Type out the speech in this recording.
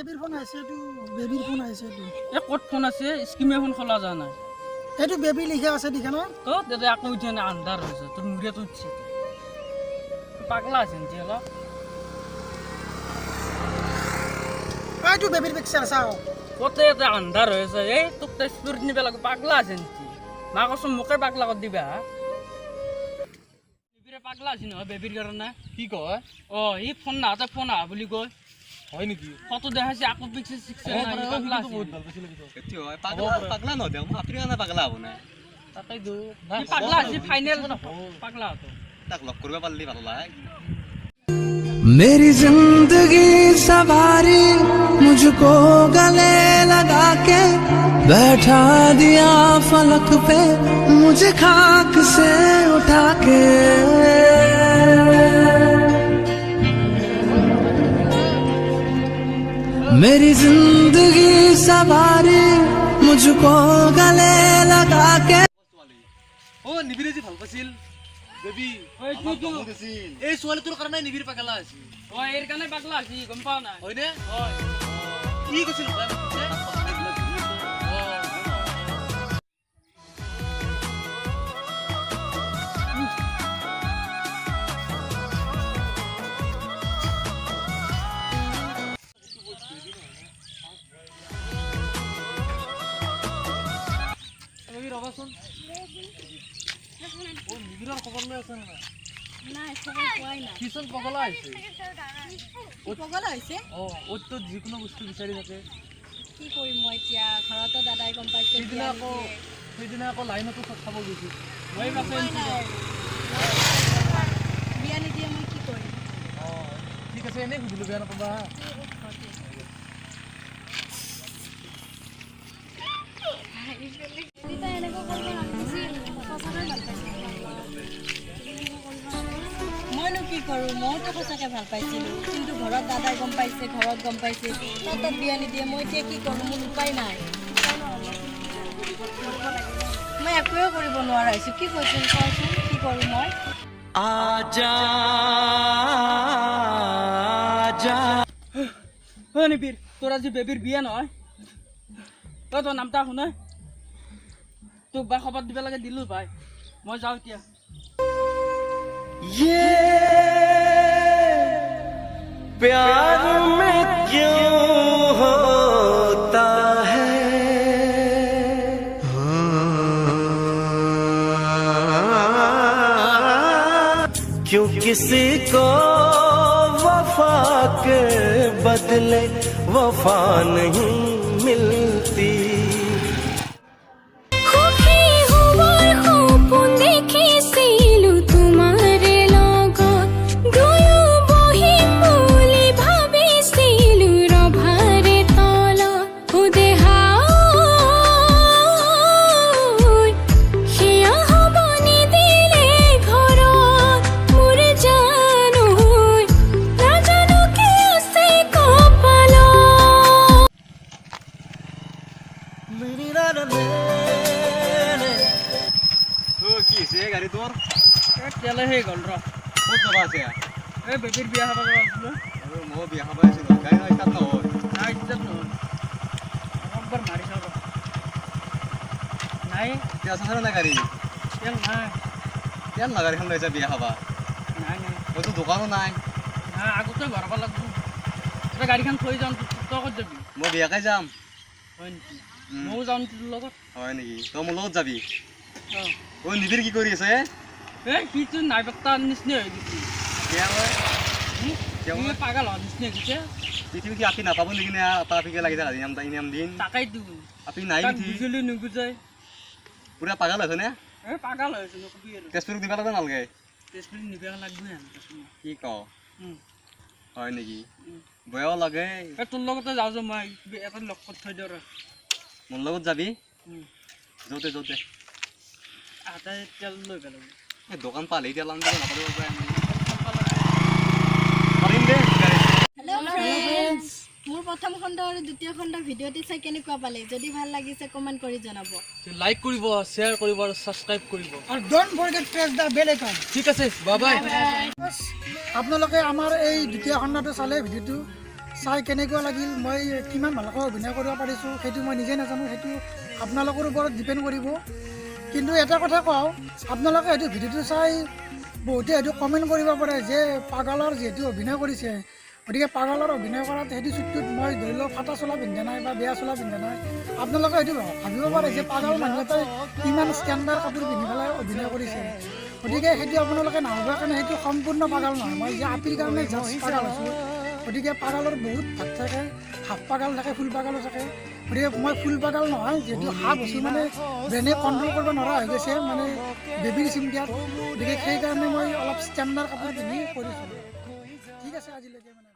বেবিৰ phone আছে এইটো বেবিৰ phone আছে এইটো এ ক'ত ফোন আছে স্কিমে ফোন খোলা যোৱা নাই এইটো বেবি লিখা আছে দেখা ন তো দাদা আকৌ উঠে না আন্ধাৰ হৈছে তোৰ মুৰিয়াত উঠছে পাগলা আছে নেকি অলপ এইটো বেবিৰ পিকচাৰ চাও ক'তে এটা আন্ধাৰ হৈ আছে এই তোক তই স্পিৰিট নিব লাগিব পাগলা আছে নেকি মা কৈছো মোকে পাগলা কৰি দিবা বেবিৰে পাগলা আছে নহয় বেবিৰ কাৰণে কি কয় অ' ই ফোন নাহাতে ফোন আহা বুলি কয় হয় নেকি ফটো দেখাইছে আকৌ পিকচাৰ চিকচাৰ নাই পাগলা আছে বহুত ভাল পাইছিল কিন্তু এতি হয় পাগলা নহয় দেও আপুনি কাৰণে পাগলা হ'ব নাই তাকেই দু ই পাগলা আছে ফাইনেল পাগলা হতো তাক লগ কৰিব পাৰিলে ভাল লাগে मेरी जिंदगी सवारी मुझको गले लगा के बैठा दिया फलक पे मुझे खाक से उठा के मेरी जिंदगी सवारी मुझको गले लगा के ও নিবিৰে যি ভাল পাইছিল বেবি এই ছোৱালীটোৰ কাৰণে নিবিৰ পাগলা আছে অ' এৰ কাৰণে পাগলা আছে গম পাও না হয়নে হয় কি কৈছিল ৰবাচোন ও নিবিৰৰ খবৰ লৈ আছে না নাই খবৰ পোৱাই নাই কিচোন পগলা হৈছে পগলা হৈছে ওত তো যিকোনো বস্তু বিচাৰি থাকে কি কৰিম মই এতিয়া ঘৰতো দাদাই গম পাইছে সেইদিনা আকৌ লাইনতো চাব গৈছিল মই পাছে বিয়া নিদিয়ে মই কি কৰিম ঠিক আছে এনেই সুধিলোঁ বেয়া নাপাবা মইনো কি কৰোঁ মইতো সঁচাকৈ ভাল পাইছিলোঁ কিন্তু ঘৰত দাদাই গম পাইছে ঘৰত গম পাইছে তাত বিয়া নিদিয়ে মই এতিয়া কি কৰোঁ মোৰ উপায় নাই মই একোৱে কৰিব নোৱাৰা হৈছোঁ কি কৈছোঁ কচোন কি কৰোঁ মই হয় নিবিৰ তোৰ আজি বেবিৰ বিয়া নহয় তই তোৰ নামটা শুনে তোক বা খবৰ দিব লাগে দিলোঁ ভাই মই যাওঁ এতিয়া ये प्यार में क्यों होता है क्यों किसी को वफा के बदले वफा नहीं मिलती কি হৈছে গাড়ী তোৰ তেলে সেই গ'ল ৰ ক'ত যাবা আছে এই বেবিৰ বিয়া খাব লগা আছিলোঁ মই বিয়া খাব আহিছিলোঁ গাড়ী নহয় তাত নহয় নাই এতিয়া নহয় একবাৰ মাৰি চাওঁ ৰ নাই এতিয়া আছে নাই গাড়ী তেল নাই তেল না গাড়ীখন লৈ যা বিয়া খাবা নাই নাই মইতো দোকানো নাই নাই আগতে ভৰাব লাগিব তই গাড়ীখন থৈ যাওঁ তই ক'ত যাবি মই বিয়াকে যাম হয় নেকি ময়ো যাওঁ তোৰ লগত হয় নেকি তই মোৰ লগত যাবি অঁ নিবিৰ কি কৰি আছে এই সিটো নাই পাত্তা নিচিনা হৈ গৈছে বিয়া হয় এই পাগল হোৱাৰ নিচিনা হৈ গৈছে পৃথিৱী কি আপি নাপাব নেকি নে আপা আপিকে লাগি থাকে ইনাম দিন তাকেইতো আপি নাই তাক নেকি বুজিলে নুবুজাই পুৰা পাগল হৈছে নে এই পাগল হৈ আছে নকবি আৰু তেজপুৰক দিব লাগে নালাগে তেজপুৰত নিবিয়া লাগিবই কি ক উম হয় নেকি বয়াও লাগে এই তোৰ লগতে যাওঁ যে মই এটা লগ কৰি থৈ দিওঁ ৰ মোৰ লগত যাবি উম য'তে য'তে আটাই তেল লৈ পেলাব এই দোকান পালে এতিয়া লাং দিব নাপাব পাৰিম দে হেল্ল' ফ্ৰেণ্ডছ মোৰ প্ৰথম খণ্ড আৰু দ্বিতীয় খণ্ড ভিডিঅ'টি চাই কেনেকুৱা পালে যদি ভাল লাগিছে কমেণ্ট কৰি জনাব লাইক কৰিব শ্বেয়াৰ কৰিব আৰু ছাবস্ক্ৰাইব কৰিব আৰু don't forget press the bell icon ঠিক আছে বাই বাই আপোনালোকে আমাৰ এই দ্বিতীয় খণ্ডটো চালে ভিডিঅ'টো চাই কেনেকুৱা লাগিল, মই কিমান ভালকৈ অভিনয় কৰিব পাৰিছোঁ সেইটো মই নিজে নাজানো, সেইটো আপোনালোকৰ ওপৰত ডিপেণ্ড কৰিব। কিন্তু এটা কথা কওঁ, আপোনালোকে সেইটো ভিডিঅ'টো চাই বহুতে সেইটো কমেণ্ট কৰিব পাৰে যে পাগলৰ যিহেতু অভিনয় কৰিছে, গতিকে পাগলৰ অভিনয় কৰাত সেইটো চুটটোত মই ধৰি লওক ফাটা চোলা পিন্ধা নাই বা বেয়া চোলা পিন্ধা নাই। আপোনালোকে সেইটো ভাবিব পাৰে যে পাগল মানুহ এটাই কিমান ষ্টেণ্ডাৰ্ড কাপোৰ পিন্ধি পেলাই অভিনয় কৰিছে। গতিকে সেইটো আপোনালোকে নাভাবাৰ কাৰণে সেইটো সম্পূৰ্ণ পাগল নহয়, মই যে আপিৰ কাৰণে জাষ্ট পাগল আছোঁ। গতিকে পাগলৰ বহুত ভাগ থাকে, হাফ পাগল থাকে, ফুল পাগলো থাকে। গতিকে মই ফুল পাগল নহয়, যিহেতু হাফ হৈছোঁ মানে ব্ৰেইনে কণ্ট্ৰল কৰিব নোৱাৰা হৈ গৈছে মানে বেবীৰ চিন্তাত। গতিকে সেইকাৰণে মই অলপ ষ্টেণ্ডাৰ্ড কাপোৰ পিন্ধি কৰিছোঁ। ঠিক আছে আজিলৈকে মানে।